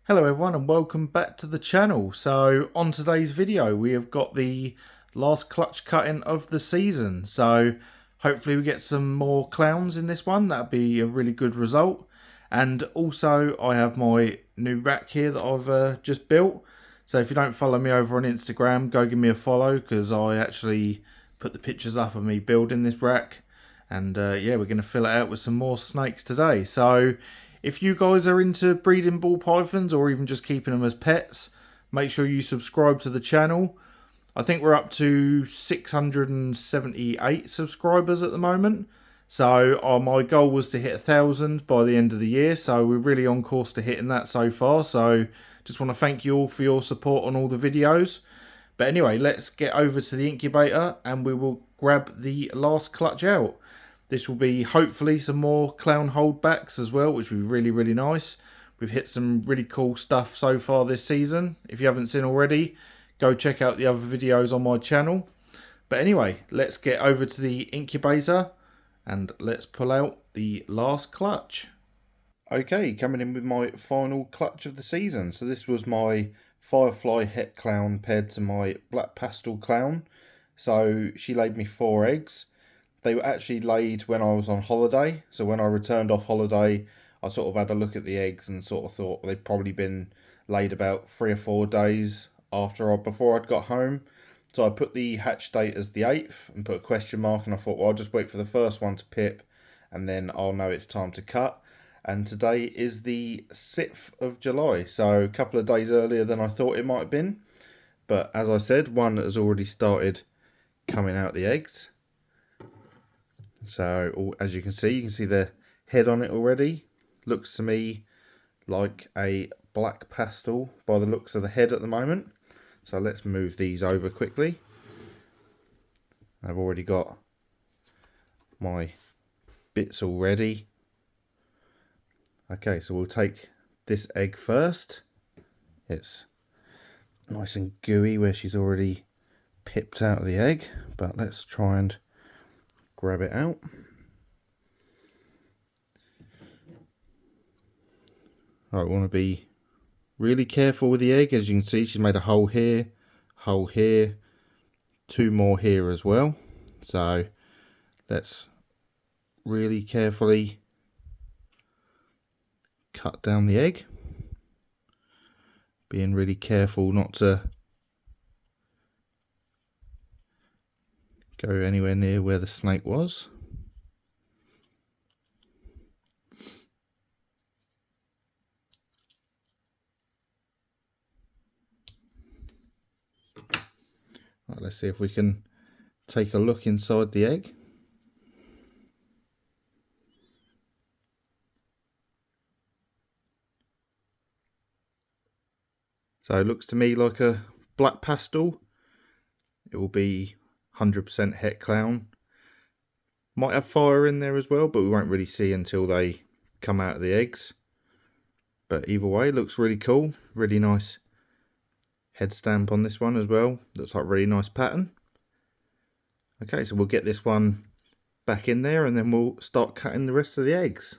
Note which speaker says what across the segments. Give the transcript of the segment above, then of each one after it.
Speaker 1: Hello everyone and welcome back to the channel. So on today's video we have got the last clutch cutting of the season. So hopefully we get some more clowns in this one. That'd be a really good result. And also I have my new rack here that I've just built. So if you don't follow me over on Instagram, go give me a follow because I actually put the pictures up of me building this rack. And yeah, we're going to fill it out with some more snakes today. So if you guys are into breeding ball pythons or even just keeping them as pets, make sure you subscribe to the channel. I think we're up to 678 subscribers at the moment. So my goal was to hit 1,000 by the end of the year. So we're really on course to hitting that so far. So just want to thank you all for your support on all the videos. But anyway, let's get over to the incubator and we will grab the last clutch out. This will be hopefully some more clown holdbacks as well, which will be really, really nice. We've hit some really cool stuff so far this season. If you haven't seen already, go check out the other videos on my channel. But anyway, let's get over to the incubator and let's pull out the last clutch. Okay, coming in with my final clutch of the season. So this was my Firefly Het Clown paired to my Black Pastel Clown. So she laid me 4 eggs. They were actually laid when I was on holiday. So when I returned off holiday, I sort of had a look at the eggs and sort of thought they'd probably been laid about 3 or 4 days before I'd got home. So I put the hatch date as the 8th and put a question mark, and I thought, well, I'll just wait for the first one to pip and then I'll know it's time to cut. And today is the 6th of July, so a couple of days earlier than I thought it might have been. But as I said, one has already started coming out the eggs. So as you can see the head on it already. Looks to me like a black pastel by the looks of the head at the moment. So let's move these over quickly. I've already got my bits all ready. Okay, so we'll take this egg first. It's nice and gooey where she's already pipped out of the egg, but let's try and grab it out. Right, we want to be really careful with the egg. As you can see, she's made a hole here, 2 more here as well. So let's really carefully cut down the egg, being really careful not to go anywhere near where the snake was. Right, let's see if we can take a look inside the egg. So it looks to me like a black pastel. It will be 100% Het Clown. Might have fire in there as well, but we won't really see until they come out of the eggs. But either way, looks really cool. Really nice head stamp on this one as well. Looks like a really nice pattern. Okay, so we'll get this one back in there and then we'll start cutting the rest of the eggs.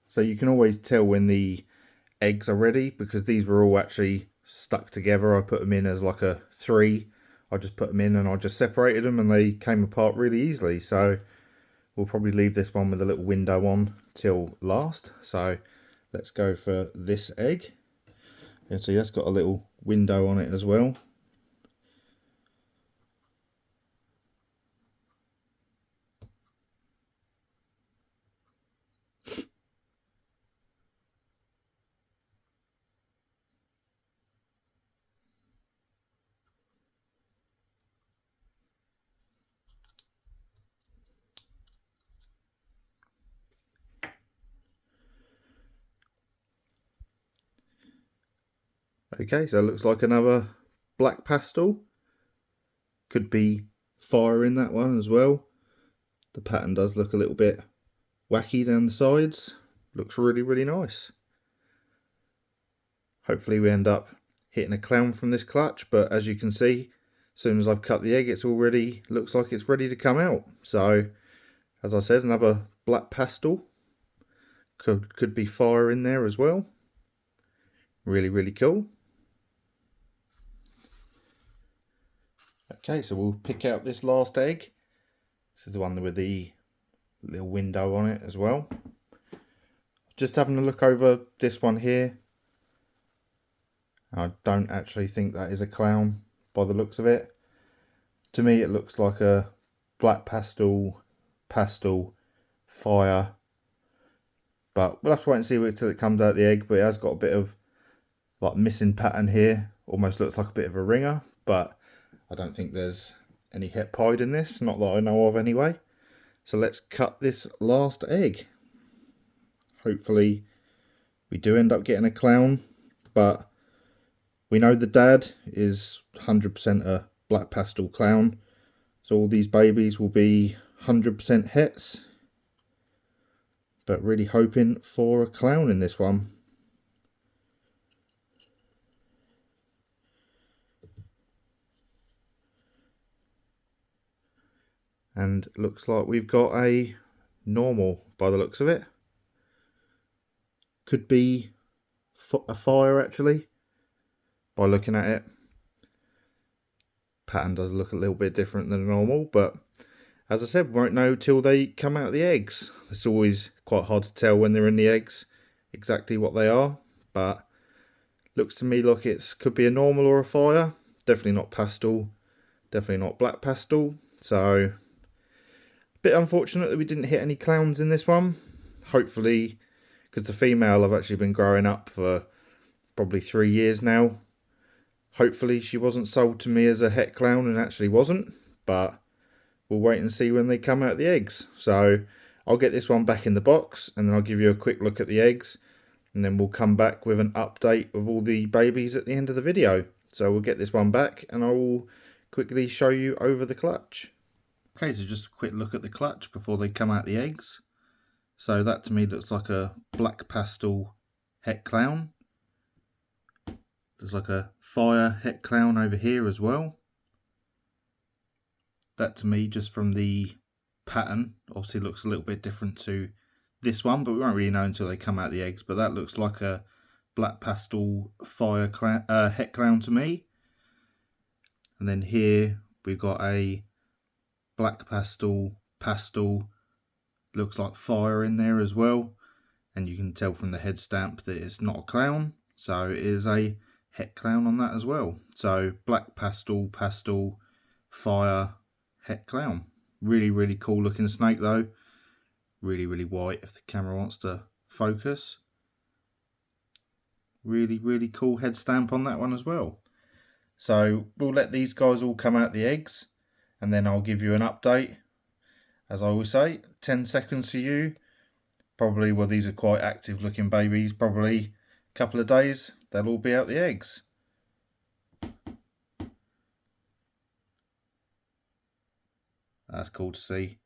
Speaker 1: So you can always tell when the eggs are ready because these were all actually stuck together. I put them in as like a 3. I just put them in and I just separated them and they came apart really easily. So we'll probably leave this one with a little window on till last. So let's go for this egg. You can see that's got a little window on it as well. Okay, so it looks like another black pastel. Could be fire in that one as well. The pattern does look a little bit wacky down the sides. Looks really, really nice. Hopefully we end up hitting a clown from this clutch, but as you can see, as soon as I've cut the egg, it's already looks like it's ready to come out. So, as I said, another black pastel. Could be fire in there as well. Really, really cool. Okay, so we'll pick out this last egg. This is the one with the little window on it as well. Just having a look over this one here. I don't actually think that is a clown by the looks of it. To me it looks like a black pastel fire, but we'll have to wait and see until it comes out the egg. But it has got a bit of like missing pattern here, almost looks like a bit of a ringer, but I don't think there's any het pied in this, not that I know of anyway. So let's cut this last egg. Hopefully we do end up getting a clown, but we know the dad is 100% a Black Pastel Clown, so all these babies will be 100% hets, but really hoping for a clown in this one. And looks like we've got a normal by the looks of it. Could be a fire actually, by looking at it. Pattern does look a little bit different than normal, but as I said, we won't know till they come out of the eggs. It's always quite hard to tell when they're in the eggs exactly what they are, but looks to me like it could be a normal or a fire. Definitely not pastel, definitely not black pastel. So a bit unfortunate that we didn't hit any clowns in this one. Hopefully, because the female I've actually been growing up for probably 3 years now. Hopefully she wasn't sold to me as a het clown and actually wasn't, but we'll wait and see when they come out of the eggs. So I'll get this one back in the box and then I'll give you a quick look at the eggs, and then we'll come back with an update of all the babies at the end of the video. So we'll get this one back and I will quickly show you over the clutch. Okay, so just a quick look at the clutch before they come out the eggs. So that to me looks like a Black Pastel Het Clown. There's like a fire het clown over here as well. That to me, just from the pattern, obviously looks a little bit different to this one, but we won't really know until they come out the eggs. But that looks like a black pastel fire clown, het clown to me. And then here we've got a black pastel, looks like fire in there as well. And you can tell from the head stamp that it's not a clown, so it is a het clown on that as well. So black pastel, fire, het clown. Really, really cool looking snake though. Really, really white if the camera wants to focus. Really, really cool head stamp on that one as well. So we'll let these guys all come out the eggs and then I'll give you an update. As I always say, 10 seconds for you. Probably, well, these are quite active looking babies, probably a couple of days they'll all be out the eggs. That's cool to see.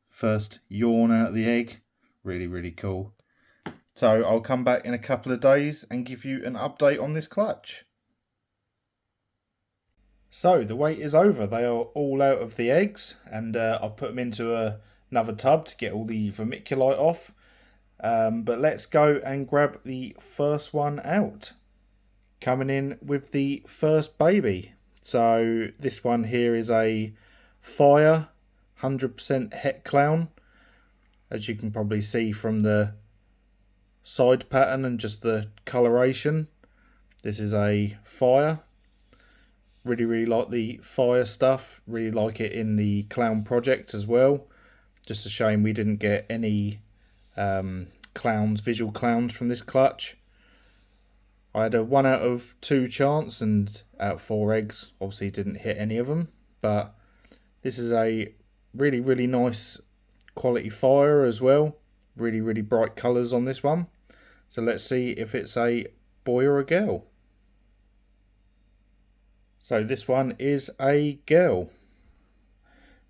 Speaker 1: First yawn out of the egg. Really, really cool. So I'll come back in a couple of days and give you an update on this clutch. So the wait is over. They are all out of the eggs, and I've put them into another tub to get all the vermiculite off. But let's go and grab the first one out. Coming in with the first baby. So this one here is a fire 100% het clown. As you can probably see from the side pattern and just the coloration, this is a fire. Really, really like the fire stuff. Really like it in the clown project as well. Just a shame we didn't get any visual clowns from this clutch. I had a 1 out of 2 chance, and out of 4 eggs obviously didn't hit any of them, but this is a really, really nice quality fire as well. Really, really bright colours on this one. So let's see if it's a boy or a girl. So this one is a girl,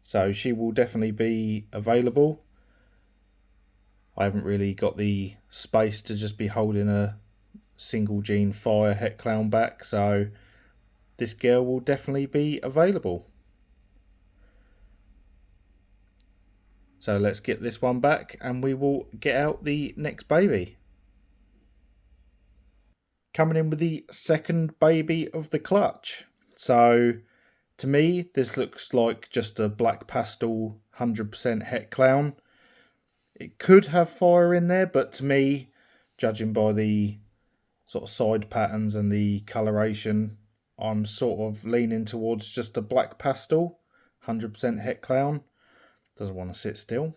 Speaker 1: so she will definitely be available. I haven't really got the space to just be holding a single gene fire het clown back, so this girl will definitely be available. So let's get this one back and we will get out the next baby. Coming in with the second baby of the clutch. So to me, this looks like just a Black Pastel 100% Het Clown. It could have fire in there, but to me, judging by the sort of side patterns and the coloration, I'm sort of leaning towards just a Black Pastel 100% Het Clown. Doesn't want to sit still.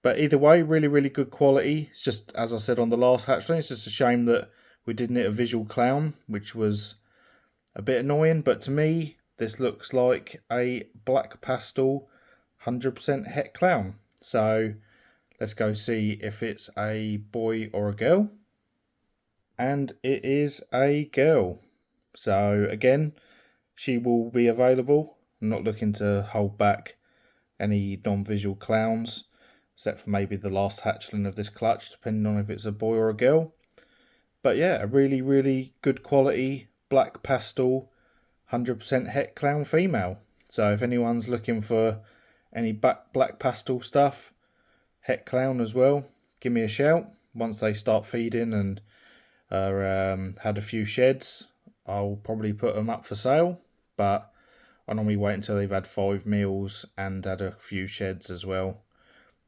Speaker 1: But either way, really, really good quality. It's just, as I said on the last Hatchling, it's just a shame that we didn't hit a visual clown, which was a bit annoying. But to me, this looks like a Black Pastel 100% Het Clown. So let's go see if it's a boy or a girl. And it is a girl. So again, she will be available. I'm not looking to hold back any non-visual clowns, except for maybe the last hatchling of this clutch, depending on if it's a boy or a girl. But yeah, a really, really good quality Black Pastel 100% Het Clown female. So if anyone's looking for any Black Pastel stuff, Het Clown as well, give me a shout. Once they start feeding and had a few sheds, I'll probably put them up for sale. But I normally wait until they've had 5 meals and had a few sheds as well.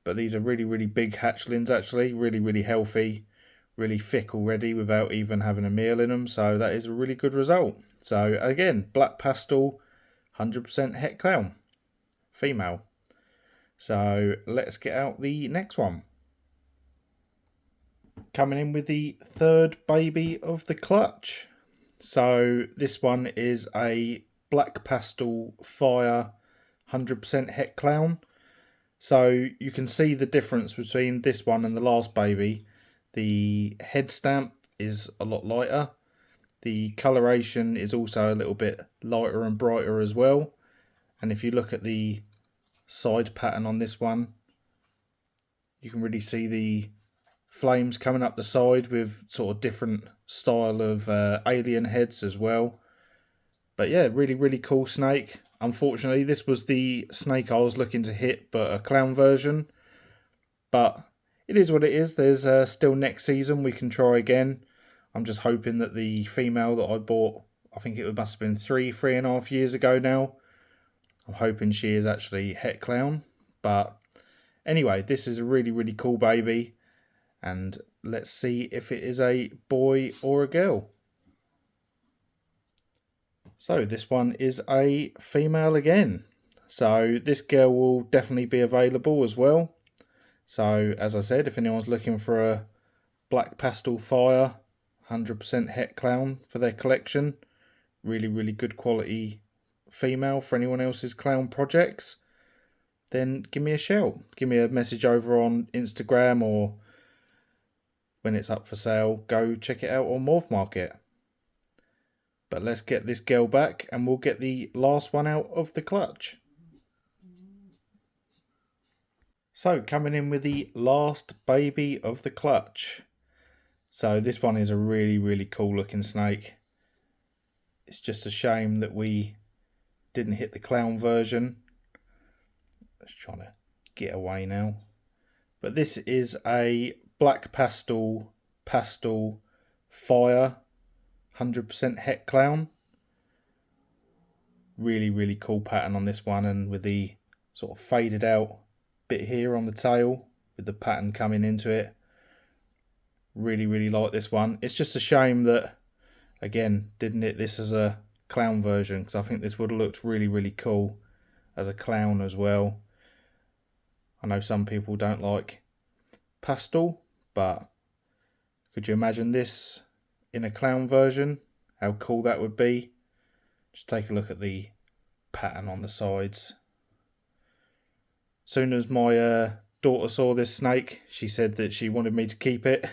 Speaker 1: But these are really, really big hatchlings actually, really, really healthy, really thick already without even having a meal in them. So that is a really good result. So again, Black Pastel 100% Het Clown female. So let's get out the next one. Coming in with the third baby of the clutch. So this one is a Black Pastel Fire 100% Het Clown. So you can see the difference between this one and the last baby. The head stamp is a lot lighter. The coloration is also a little bit lighter and brighter as well. And if you look at the side pattern on this one, you can really see the flames coming up the side with sort of different style of alien heads as well. But yeah, really, really cool snake. Unfortunately, this was the snake I was looking to hit, but a clown version. But it is what it is. There's still next season. We can try again. I'm just hoping that the female that I bought, I think it must have been 3.5 years ago now. I'm hoping she is actually Het Clown. But anyway, this is a really, really cool baby. And let's see if it is a boy or a girl. So this one is a female again. So this girl will definitely be available as well. So as I said, if anyone's looking for a Black Pastel Fire 100% Het Clown for their collection, really, really good quality female for anyone else's clown projects, then give me a shout. Give me a message over on Instagram, or when it's up for sale, go check it out on Morph Market. But let's get this girl back and we'll get the last one out of the clutch. So coming in with the last baby of the clutch. So this one is a really, really cool looking snake. It's just a shame that we didn't hit the clown version. Just trying to get away now. But this is a Black Pastel Fire 100% Het Clown. Really, really cool pattern on this one, and with the sort of faded out bit here on the tail with the pattern coming into it. Really, really like this one. It's just a shame that, again, didn't hit this as a clown version, because I think this would have looked really, really cool as a clown as well. I know some people don't like pastel, but could you imagine this in a clown version? How cool that would be. Just take a look at the pattern on the sides. As soon as my daughter saw this snake, she said that she wanted me to keep it.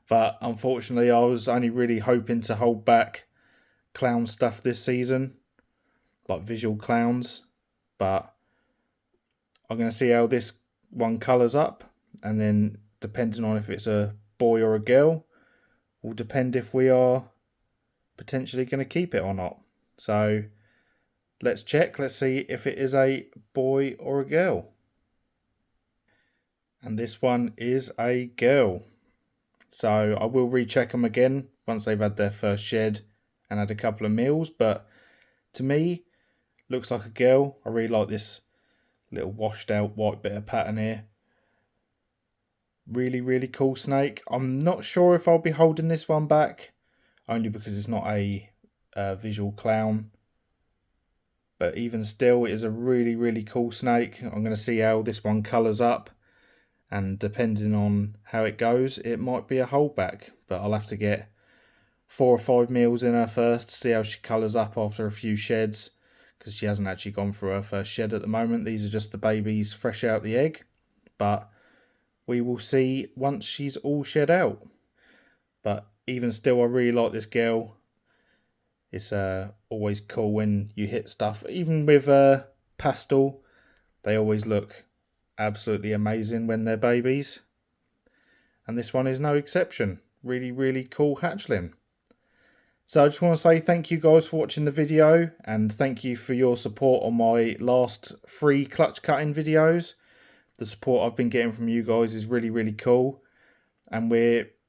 Speaker 1: But unfortunately, I was only really hoping to hold back clown stuff this season, like visual clowns. But I'm going to see how this one colours up, and then depending on if it's a boy or a girl will depend if we are potentially going to keep it or not. So let's check. Let's see if it is a boy or a girl. And this one is a girl. So I will recheck them again once they've had their first shed and had a couple of meals. But to me, looks like a girl. I really like this little washed out white bit of pattern here. Really, really cool snake. I'm not sure if I'll be holding this one back, only because it's not a visual clown. But even still, it is a really, really cool snake. I'm going to see how this one colours up. And depending on how it goes, it might be a holdback. But I'll have to get 4 or 5 meals in her first to see how she colours up after a few sheds. Because she hasn't actually gone through her first shed at the moment. These are just the babies fresh out the egg. But we will see once she's all shed out. But even still, I really like this girl. It's always cool when you hit stuff. Even with pastel, they always look absolutely amazing when they're babies. And this one is no exception. Really, really cool hatchling. So I just want to say thank you guys for watching the video. And thank you for your support on my last 3 clutch cutting videos. The support I've been getting from you guys is really, really cool. And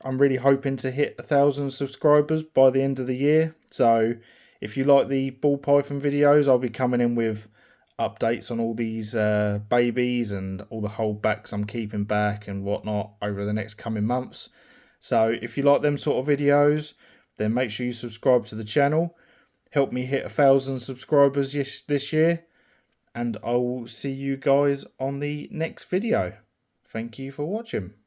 Speaker 1: I'm really hoping to hit 1,000 subscribers by the end of the year. So if you like the ball python videos, I'll be coming in with updates on all these babies and all the holdbacks I'm keeping back and whatnot over the next coming months. So if you like them sort of videos, then make sure you subscribe to the channel. Help me hit 1,000 subscribers this year. And I will see you guys on the next video. Thank you for watching.